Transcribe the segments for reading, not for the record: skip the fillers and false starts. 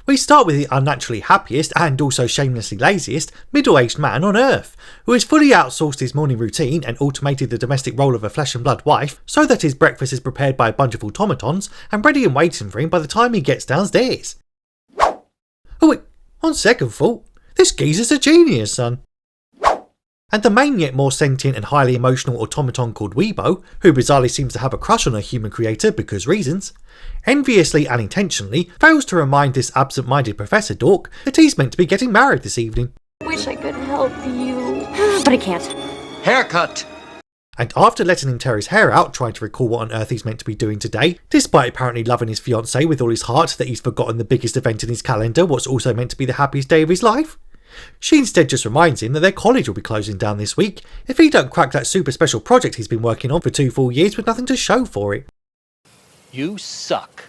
We start with the unnaturally happiest and also shamelessly laziest middle-aged man on earth, who has fully outsourced his morning routine and automated the domestic role of a flesh and blood wife so that his breakfast is prepared by a bunch of automatons and ready and waiting for him by the time he gets downstairs. Oh wait, on second thought, this geezer's a genius, son. And the main yet more sentient and highly emotional automaton called Weebo, who bizarrely seems to have a crush on a human creator because reasons, enviously and intentionally fails to remind this absent-minded professor dork that he's meant to be getting married this evening. Wish I could help you, but I can't. Haircut! And after letting him tear his hair out trying to recall what on earth he's meant to be doing today, despite apparently loving his fiancée with all his heart that he's forgotten the biggest event in his calendar, what's also meant to be the happiest day of his life, she instead just reminds him that their college will be closing down this week if he don't crack that super special project he's been working on for 2 full years with nothing to show for it. You suck.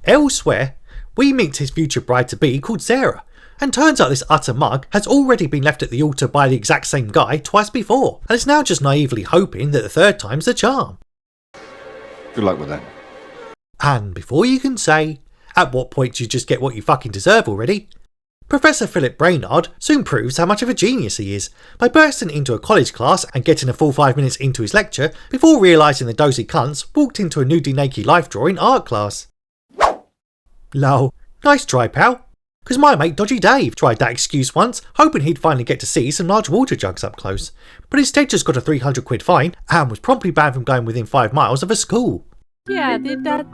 Elsewhere, we meet his future bride-to-be called Sarah, and turns out this utter mug has already been left at the altar by the exact same guy twice before, and is now just naively hoping that the third time's the charm. Good luck with that. And before you can say, at what point do you just get what you fucking deserve already, Professor Philip Brainard soon proves how much of a genius he is by bursting into a college class and getting a full 5 minutes into his lecture before realising the dozy cunts walked into a nudie naked life drawing art class. Lol, nice try pal, because my mate Dodgy Dave tried that excuse once hoping he'd finally get to see some large water jugs up close, but instead just got a £300 fine and was promptly banned from going within 5 miles of a school. Yeah, that's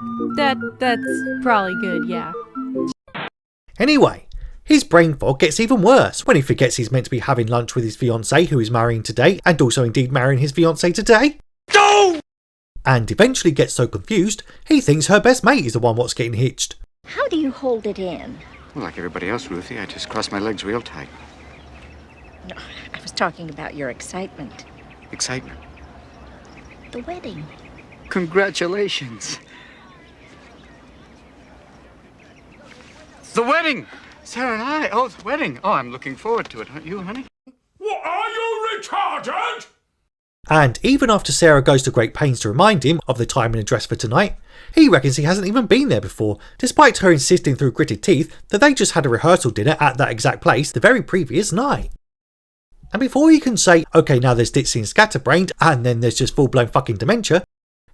probably good, yeah. Anyway, his brain fog gets even worse when he forgets he's meant to be having lunch with his fiancée who is marrying today and also indeed marrying his fiancée today. No! And eventually gets so confused he thinks her best mate is the one what's getting hitched. How do you hold it in? Well, like everybody else, Ruthie, I just cross my legs real tight. No, I was talking about your excitement. Excitement. The wedding. Congratulations. The wedding! Sarah and I. Oh, the wedding. Oh, I'm looking forward to it, aren't you, honey? What, are you retarded? And even after Sarah goes to great pains to remind him of the time and address for tonight, he reckons he hasn't even been there before, despite her insisting through gritted teeth that they just had a rehearsal dinner at that exact place the very previous night. And before he can say, okay, now there's ditzy and scatterbrained, and then there's just full-blown fucking dementia,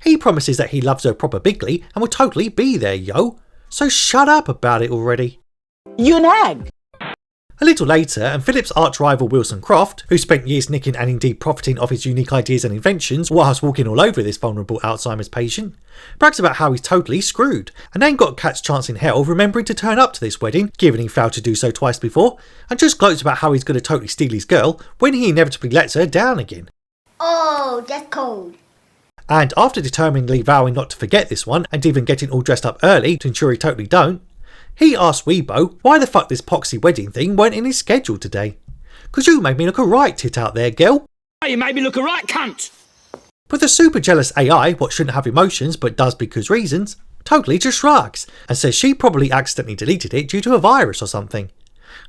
he promises that he loves her proper bigly and will totally be there, yo. So shut up about it already. You nag! A little later, and Philip's arch-rival Wilson Croft, who spent years nicking and indeed profiting off his unique ideas and inventions whilst walking all over this vulnerable Alzheimer's patient, brags about how he's totally screwed, and ain't got a cat's chance in hell remembering to turn up to this wedding, given he failed to do so twice before, and just gloats about how he's going to totally steal his girl when he inevitably lets her down again. Oh, that's cold. And after determinedly vowing not to forget this one, and even getting all dressed up early to ensure he totally don't, he asked Weebo why the fuck this poxy wedding thing weren't in his schedule today. Cause you made me look a right tit out there, girl. You made me look a right cunt! But the super jealous AI, what shouldn't have emotions but does because reasons, totally just shrugs and says she probably accidentally deleted it due to a virus or something.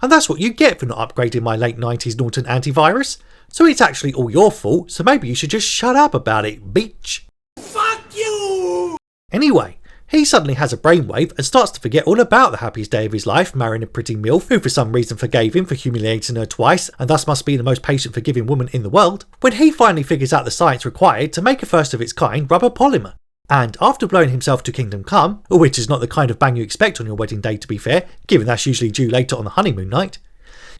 And that's what you get for not upgrading my late 90s Norton antivirus. So it's actually all your fault, so maybe you should just shut up about it, bitch. Fuck you! Anyway, he suddenly has a brainwave and starts to forget all about the happiest day of his life, marrying a pretty MILF who for some reason forgave him for humiliating her twice and thus must be the most patient forgiving woman in the world, when he finally figures out the science required to make a first of its kind rubber polymer. And after blowing himself to kingdom come, which is not the kind of bang you expect on your wedding day to be fair, given that's usually due later on the honeymoon night,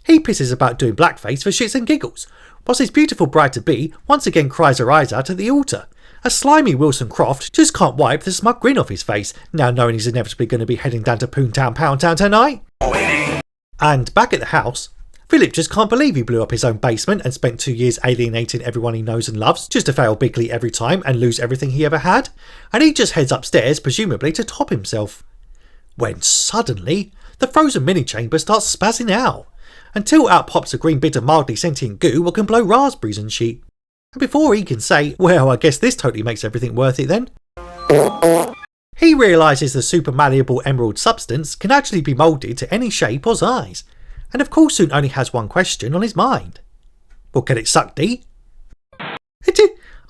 he pisses about doing blackface for shits and giggles, whilst his beautiful bride-to-be once again cries her eyes out at the altar. A slimy Wilson Croft just can't wipe the smug grin off his face, now knowing he's inevitably going to be heading down to Poontown Pound Town tonight. And back at the house, Philip just can't believe he blew up his own basement and spent 2 years alienating everyone he knows and loves, just to fail bigly every time and lose everything he ever had, and he just heads upstairs, presumably to top himself. When suddenly, the frozen mini-chamber starts spazzing out, until out pops a green bit of mildly sentient goo what can blow raspberries and shit. And before he can say, well, I guess this totally makes everything worth it then, he realises the super malleable emerald substance can actually be moulded to any shape or size, and of course soon only has one question on his mind. Well, can it suck D?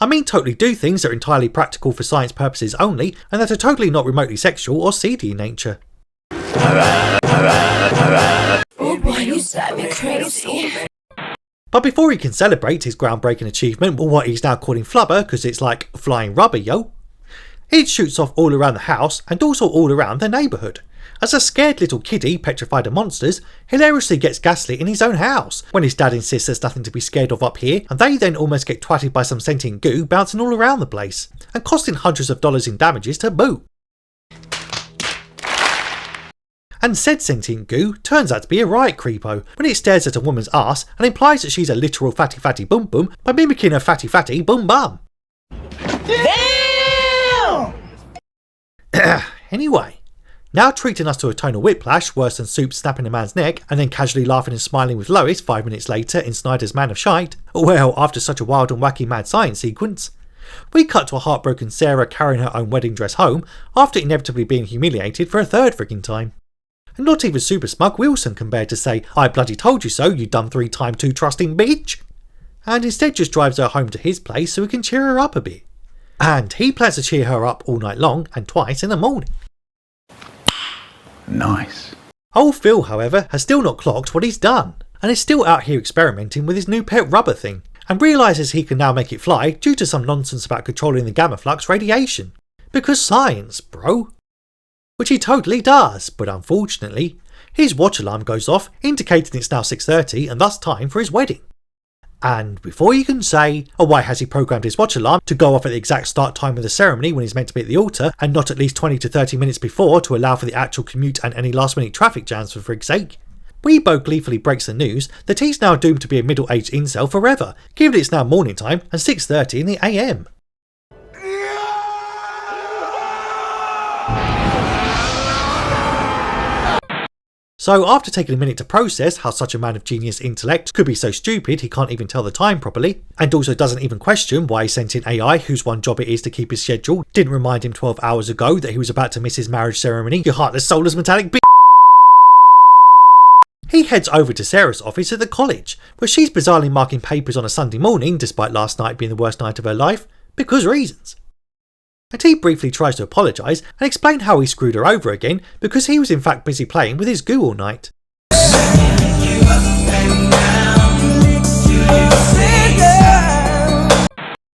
I mean totally do things that are entirely practical for science purposes only, and that are totally not remotely sexual or seedy in nature. Oh boy, you drive me crazy. But before he can celebrate his groundbreaking achievement with what he's now calling flubber because it's like flying rubber, yo, it shoots off all around the house and also all around the neighbourhood, as a scared little kiddie petrified of monsters hilariously gets gaslit in his own house when his dad insists there's nothing to be scared of up here, and they then almost get twatted by some sentient goo bouncing all around the place and costing hundreds of dollars in damages to boot. And said sentient goo turns out to be a riot creepo when it stares at a woman's ass and implies that she's a literal fatty boom boom by mimicking a fatty boom bum. Damn! Anyway, now treating us to a tonal whiplash worse than Soup snapping a man's neck and then casually laughing and smiling with Lois 5 minutes later in Snyder's Man of Shite, well, after such a wild and wacky mad science sequence, we cut to a heartbroken Sarah carrying her own wedding dress home after inevitably being humiliated for a third frigging time. And not even super smug Wilson can bear to say, "I bloody told you so, you dumb 3-time 2 trusting bitch," and instead just drives her home to his place so he can cheer her up a bit. And he plans to cheer her up all night long and twice in the morning. Nice. Old Phil, however, has still not clocked what he's done, and is still out here experimenting with his new pet rubber thing, and realises he can now make it fly due to some nonsense about controlling the gamma flux radiation. Because science, bro. Which he totally does, but unfortunately, his watch alarm goes off, indicating it's now 6:30 and thus time for his wedding. And before you can say, oh, why has he programmed his watch alarm to go off at the exact start time of the ceremony when he's meant to be at the altar, and not at least 20 to 30 minutes before to allow for the actual commute and any last minute traffic jams for frig's sake, Weebo gleefully breaks the news that he's now doomed to be a middle-aged incel forever, given it's now morning time and 6:30 in the AM. So after taking a minute to process how such a man of genius intellect could be so stupid he can't even tell the time properly, and also doesn't even question why a sentient AI whose one job it is to keep his schedule didn't remind him 12 hours ago that he was about to miss his marriage ceremony, you heartless soulless metallic b****, he heads over to Sarah's office at the college, where she's bizarrely marking papers on a Sunday morning despite last night being the worst night of her life, because reasons. And he briefly tries to apologise and explain how he screwed her over again because he was in fact busy playing with his goo all night.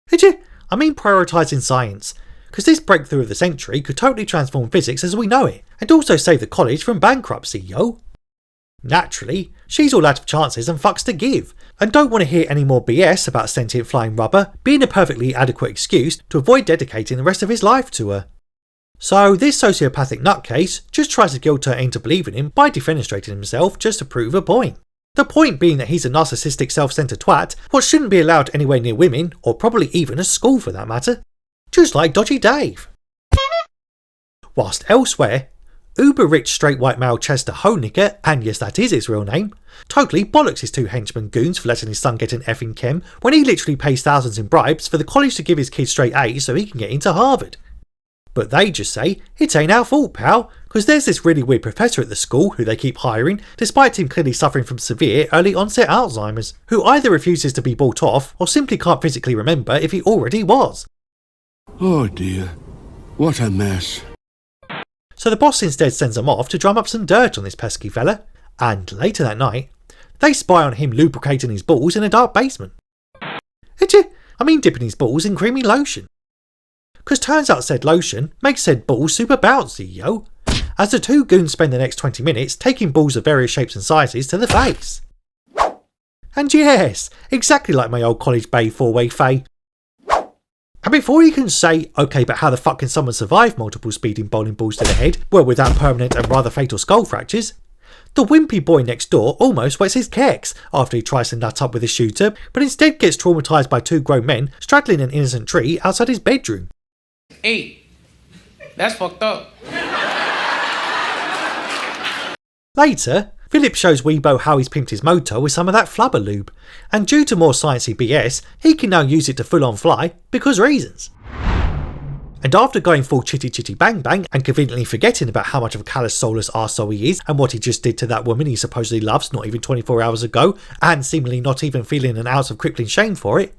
Did you? I mean prioritising science, because this breakthrough of the century could totally transform physics as we know it, and also save the college from bankruptcy, yo. Naturally, she's all out of chances and fucks to give, and don't want to hear any more BS about sentient flying rubber being a perfectly adequate excuse to avoid dedicating the rest of his life to her. So this sociopathic nutcase just tries to guilt her into believing him by defenestrating himself just to prove a point. The point being that he's a narcissistic self-centered twat what shouldn't be allowed anywhere near women, or probably even a school for that matter. Just like Dodgy Dave. Whilst elsewhere, uber-rich straight white male Chester Hoenicker, and yes that is his real name, totally bollocks his 2 henchmen goons for letting his son get an effing chem when he literally pays thousands in bribes for the college to give his kid straight A's so he can get into Harvard. But they just say, it ain't our fault, pal, because there's this really weird professor at the school who they keep hiring despite him clearly suffering from severe early onset Alzheimer's, who either refuses to be bought off or simply can't physically remember if he already was. Oh dear, what a mess. So the boss instead sends them off to drum up some dirt on this pesky fella, and later that night, they spy on him lubricating his balls in a dark basement. I mean dipping his balls in creamy lotion. Because turns out said lotion makes said balls super bouncy, yo, as the 2 goons spend the next 20 minutes taking balls of various shapes and sizes to the face. And yes, exactly like my old college bay 4-way fay. And before you can say, okay, but how the fuck can someone survive multiple speeding bowling balls to the head, well without permanent and rather fatal skull fractures, the wimpy boy next door almost wets his keks after he tries to nut up with a shooter, but instead gets traumatised by 2 grown men straddling an innocent tree outside his bedroom. Hey, that's fucked up. Later, Philip shows Weebo how he's pimped his motor with some of that flubber lube, and due to more sciencey BS, he can now use it to full on fly, because reasons. And after going full chitty chitty bang bang and conveniently forgetting about how much of a callous soulless arsehole he is and what he just did to that woman he supposedly loves not even 24 hours ago, and seemingly not even feeling an ounce of crippling shame for it,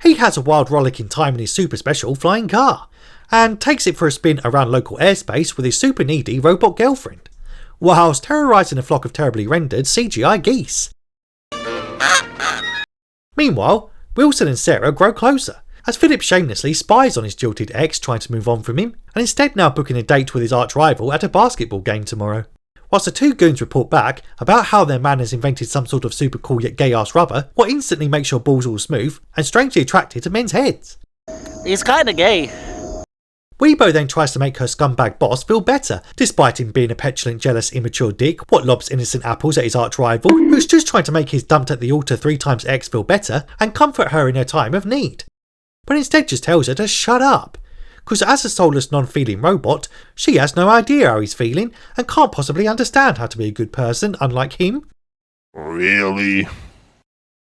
he has a wild rollicking time in his super special flying car, and takes it for a spin around local airspace with his super needy robot girlfriend, whilst terrorising a flock of terribly rendered CGI geese. Meanwhile, Wilson and Sarah grow closer, as Philip shamelessly spies on his jilted ex trying to move on from him, and instead now booking a date with his arch-rival at a basketball game tomorrow. Whilst the two goons report back about how their man has invented some sort of super cool yet gay-ass rubber, what instantly makes your balls all smooth and strangely attracted to men's heads. He's kinda gay. Weibo then tries to make her scumbag boss feel better, despite him being a petulant, jealous, immature dick what lobs innocent apples at his arch-rival, who's just trying to make his dumped at the altar 3 times ex feel better and comfort her in her time of need. But instead just tells her to shut up, because as a soulless non-feeling robot, she has no idea how he's feeling and can't possibly understand how to be a good person unlike him. Really?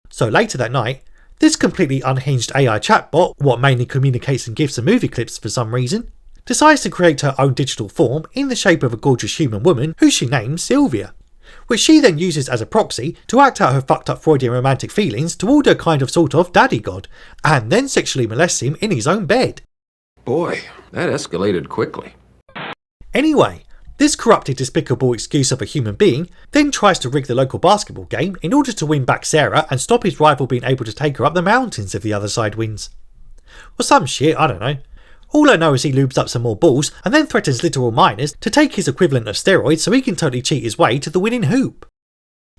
So later that night, this completely unhinged AI chatbot, what mainly communicates in GIFs and movie clips for some reason, decides to create her own digital form in the shape of a gorgeous human woman who she names Sylvia, which she then uses as a proxy to act out her fucked up Freudian romantic feelings toward her kind of sort of daddy god, and then sexually molests him in his own bed. Boy, that escalated quickly. Anyway, this corrupted, despicable excuse of a human being then tries to rig the local basketball game in order to win back Sarah and stop his rival being able to take her up the mountains if the other side wins. Or some shit, I don't know. All I know is he lubes up some more balls and then threatens literal minors to take his equivalent of steroids so he can totally cheat his way to the winning hoop.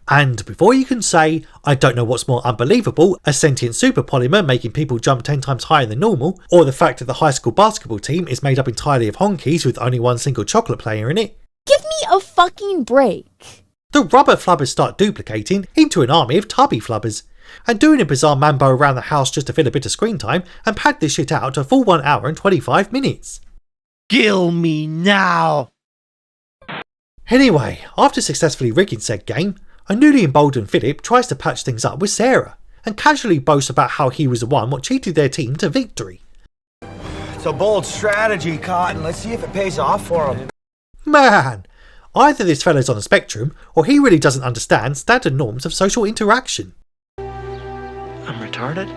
And before you can say, I don't know what's more unbelievable, a sentient super polymer making people jump 10 times higher than normal, or the fact that the high school basketball team is made up entirely of honkies with only one single chocolate player in it. Give me a fucking break. The rubber flubbers start duplicating into an army of tubby flubbers, and doing a bizarre mambo around the house just to fill a bit of screen time and pad this shit out to a full 1 hour and 25 minutes. Kill me now! Anyway, after successfully rigging said game, a newly emboldened Philip tries to patch things up with Sarah, and casually boasts about how he was the one what cheated their team to victory. It's a bold strategy, Cotton. Let's see if it pays off for him. Man, either this fella's on a spectrum, or he really doesn't understand standard norms of social interaction. I'm retarded?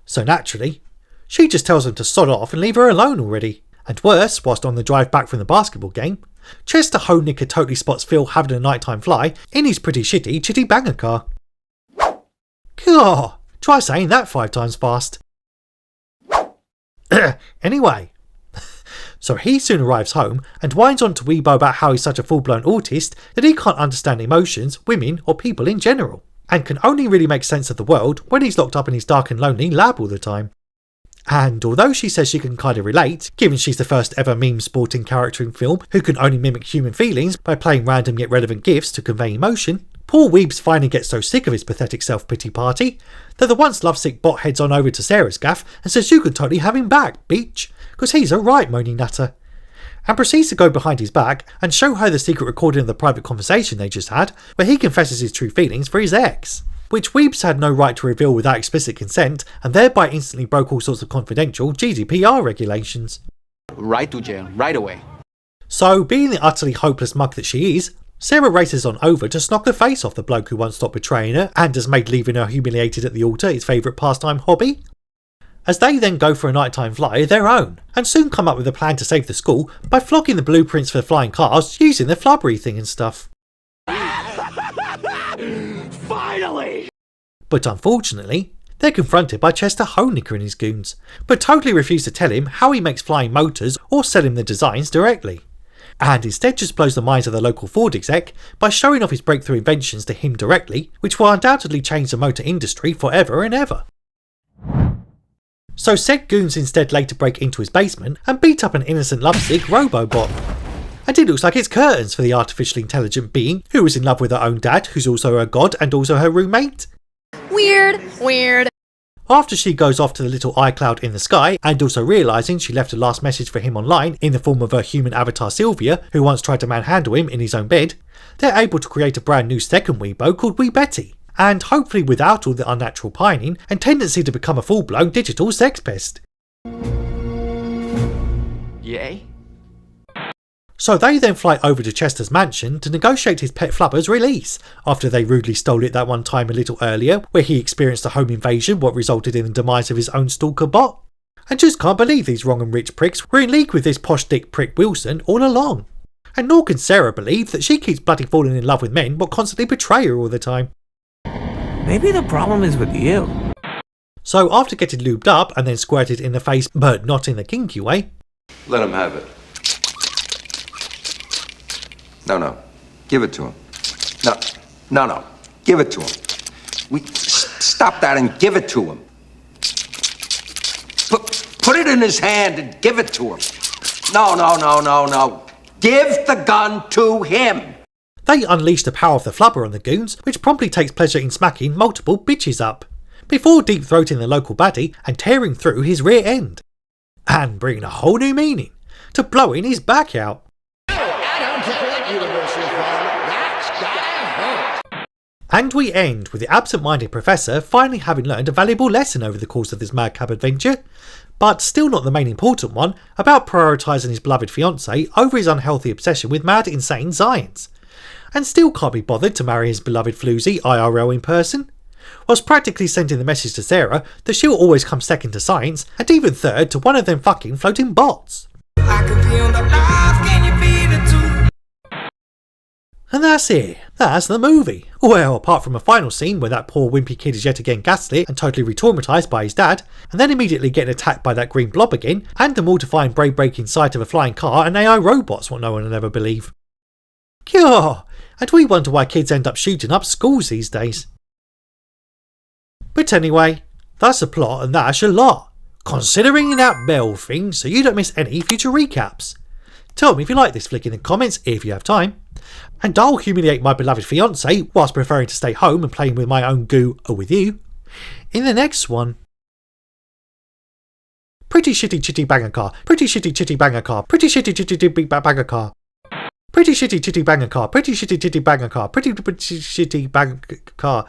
So naturally, she just tells him to sod off and leave her alone already. And worse, whilst on the drive back from the basketball game, Chester Hoenicker totally spots Phil having a nighttime fly in his pretty shitty chitty banger car. God, try saying that 5 times fast. Anyway, so he soon arrives home and whines on to Weibo about how he's such a full-blown autist that he can't understand emotions, women or people in general, and can only really make sense of the world when he's locked up in his dark and lonely lab all the time. And although she says she can kind of relate, given she's the first ever meme sporting character in film who can only mimic human feelings by playing random yet relevant gifs to convey emotion, poor Weebs finally gets so sick of his pathetic self-pity party that the once lovesick bot heads on over to Sarah's gaff and says you can totally have him back, bitch, because he's a right moany nutter, and proceeds to go behind his back and show her the secret recording of the private conversation they just had where he confesses his true feelings for his ex, which Weebs had no right to reveal without explicit consent and thereby instantly broke all sorts of confidential GDPR regulations. Right to jail, right away. So, being the utterly hopeless mug that she is, Sarah races on over to snog the face off the bloke who once stopped betraying her and has made leaving her humiliated at the altar his favourite pastime hobby. As they then go for a nighttime fly of their own, and soon come up with a plan to save the school by flogging the blueprints for the flying cars using the flubbery thing and stuff. Finally! But unfortunately, they're confronted by Chester Hoenicker and his goons, but totally refuse to tell him how he makes flying motors or sell him the designs directly, and instead just blows the minds of the local Ford exec by showing off his breakthrough inventions to him directly, which will undoubtedly change the motor industry forever and ever. So said goons instead later break into his basement and beat up an innocent lovesick Robobot. And it looks like it's curtains for the artificially intelligent being who is in love with her own dad, who's also her god and also her roommate. Weird. After she goes off to the little iCloud in the sky and also realising she left a last message for him online in the form of her human avatar Sylvia, who once tried to manhandle him in his own bed, they're able to create a brand new second Weibo called Wee Betty, and hopefully without all the unnatural pining and tendency to become a full-blown digital sex pest. Yay? So they then fly over to Chester's mansion to negotiate his pet Flubber's release, after they rudely stole it that one time a little earlier, where he experienced a home invasion what resulted in the demise of his own stalker bot. and just can't believe these wrong and rich pricks were in league with this posh dick prick Wilson all along. And nor can Sarah believe that she keeps bloody falling in love with men but constantly betray her all the time. Maybe the problem is with you. So after getting lubed up and then squirted in the face, but not in the kinky way. Let him have it. No. Give it to him. No. Give it to him. Stop that and give it to him. Put it in his hand and give it to him. No. Give the gun to him. They unleash the power of the flubber on the goons, which promptly takes pleasure in smacking multiple bitches up, before deep-throating the local baddie and tearing through his rear end. And bringing a whole new meaning to blowing his back out. And we end with the absent-minded professor finally having learned a valuable lesson over the course of this madcap adventure, but still not the main important one, about prioritising his beloved fiancée over his unhealthy obsession with mad, insane science. And still can't be bothered to marry his beloved floozy IRL in person, whilst practically sending the message to Sarah that she'll always come second to science, and even third to one of them fucking floating bots. And that's it. That's the movie. Well, apart from a final scene where that poor wimpy kid is yet again gaslit and totally re-traumatised by his dad, and then immediately getting attacked by that green blob again, and the mortifying brain-breaking sight of a flying car and AI robots, what no one will ever believe. Cure! And we wonder why kids end up shooting up schools these days. But anyway, that's the plot and that's a lot, considering that bell thing so you don't miss any future recaps. Tell me if you like this flick in the comments if you have time. And I'll humiliate my beloved fiancé whilst preferring to stay home and playing with my own goo with you in the next one. Pretty shitty chitty banger car, pretty shitty chitty banger car, pretty shitty chitty big banger car. Pretty shitty chitty banger car, pretty shitty chitty banger car, pretty shitty banger car.